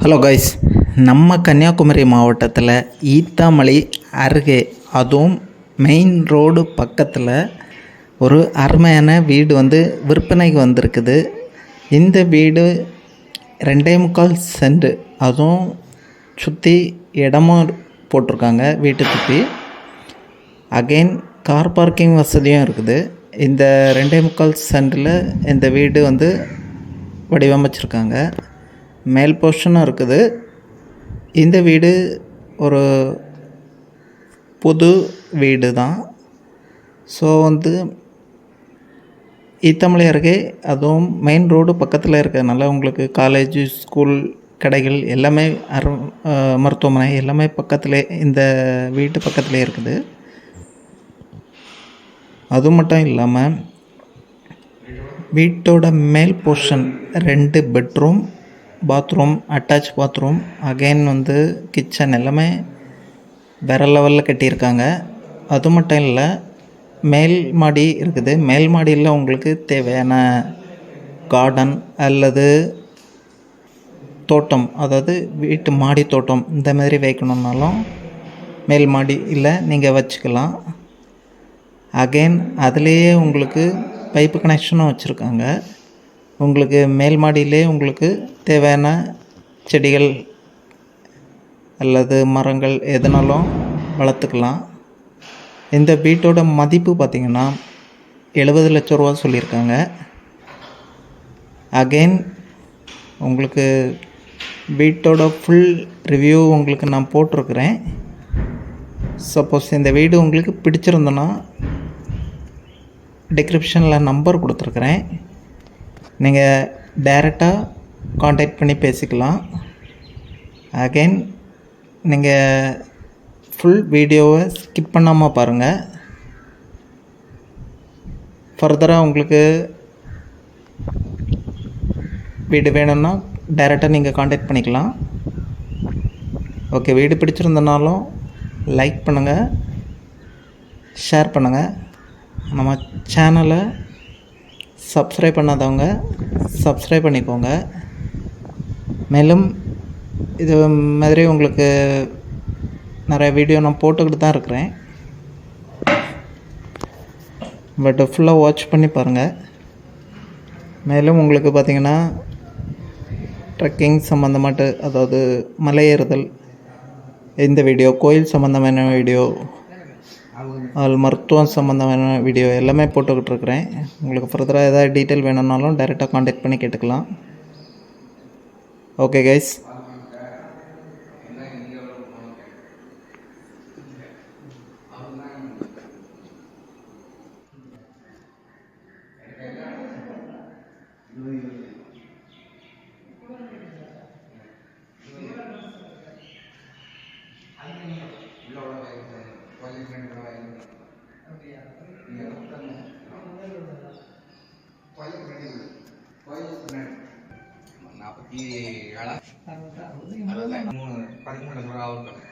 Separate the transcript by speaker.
Speaker 1: Hello guys, நம்ம கன்னியாகுமரி மாவட்டத்தில் ஈத்தாமலை அருகே, அதுவும் மெயின் ரோடு பக்கத்தில் ஒரு அருமையான வீடு விற்பனைக்கு வந்திருக்குது. இந்த வீடு 2.25 சென்ட், அதுவும் சுற்றி இடமும் போட்டிருக்காங்க. வீட்டை சுற்றி அகெயின் கார் பார்க்கிங் வசதியும் இருக்குது. இந்த 2.25 சென்டில் இந்த வீடு வடிவமைச்சிருக்காங்க. மேல் போர்ஷனும் இருக்குது. இந்த வீடு ஒரு புது வீடு தான். ஸோ ஈத்தமலை அருகே, அதுவும் மெயின் ரோடு பக்கத்தில் இருக்கிறதுனால உங்களுக்கு காலேஜு, ஸ்கூல், கடைகள் எல்லாமே மருத்துவமனை எல்லாமே பக்கத்தில், இந்த வீட்டு பக்கத்துலேயே இருக்குது. அது மட்டும் இல்லாமல் வீட்டோட மேல் portion 2 bedroom, bathroom, attach bathroom, again kitchen எல்லாமே வேறு லெவலில் கட்டியிருக்காங்க. அது மட்டும் இல்லை, மேல் மாடி இருக்குது. மேல் மாடியில் உங்களுக்கு தேவையான கார்டன் அல்லது தோட்டம், அதாவது வீட்டு மாடி தோட்டம் இந்த மாதிரி வைக்கணுன்னாலும் மேல் மாடியில் நீங்கள் வச்சுக்கலாம். அகெயின் அதுலேயே உங்களுக்கு பைப்பு கனெக்ஷனும் வச்சுருக்காங்க. உங்களுக்கு மேல் மாடியிலே உங்களுக்கு தேவையான செடிகள் அல்லது மரங்கள் எதுனாலும் வளர்த்துக்கலாம். இந்த வீட்டோட மதிப்பு பார்த்திங்கன்னா 70 லட்ச ரூபா சொல்லியிருக்காங்க. அகெயின் உங்களுக்கு வீட்டோட ஃபுல் ரிவ்யூ உங்களுக்கு நான் போட்டிருக்கிறேன். சப்போஸ் இந்த வீடு உங்களுக்கு பிடிச்சிருந்தோன்னா டிஸ்கிரிப்ஷனில் நம்பர் கொடுத்துருக்குறேன். நீங்கள் டைரெக்டாக காண்டாக்ட் பண்ணி பேசிக்கலாம். அகெயின் நீங்கள் ஃபுல் வீடியோவை ஸ்கிப் பண்ணாமல் பாருங்கள். ஃபர்தராக உங்களுக்கு வீடு வேணும்னா டைரெக்டாக நீங்கள் காண்டாக்ட் பண்ணிக்கலாம். ஓகே, வீடு பிடிச்சிருந்தனாலும் லைக் பண்ணுங்கள், ஷேர் பண்ணுங்கள். நம்ம சேனலை சப்ஸ்கிரைப் பண்ணாதவங்க சப்ஸ்கிரைப் பண்ணிக்கோங்க. மேலும் இது மாதிரி உங்களுக்கு நிறைய வீடியோ நான் போட்டுக்கிட்டு தான் இருக்கிறேன். பட் ஃபுல்லாக வாட்ச் பண்ணி பாருங்கள். மேலும் உங்களுக்கு பார்த்திங்கன்னா ட்ரெக்கிங் சம்மந்தமாட்டு, அதாவது மலை ஏறுதல், இந்த வீடியோ கோயில் சம்மந்தமான வீடியோ, மருத்துவம் சம்மந்தமான வீடியோ எல்லாமே போட்டுக்கிட்டு இருக்கிறேன். உங்களுக்கு ஃபர்தராக ஏதாவது டீட்டெயில் வேணும்னாலும் டைரெக்டாக காண்டாக்ட் பண்ணி கேட்டுக்கலாம். ஓகே கைஸ்,
Speaker 2: $47 13 லட்ச ரூபா ஆகும்.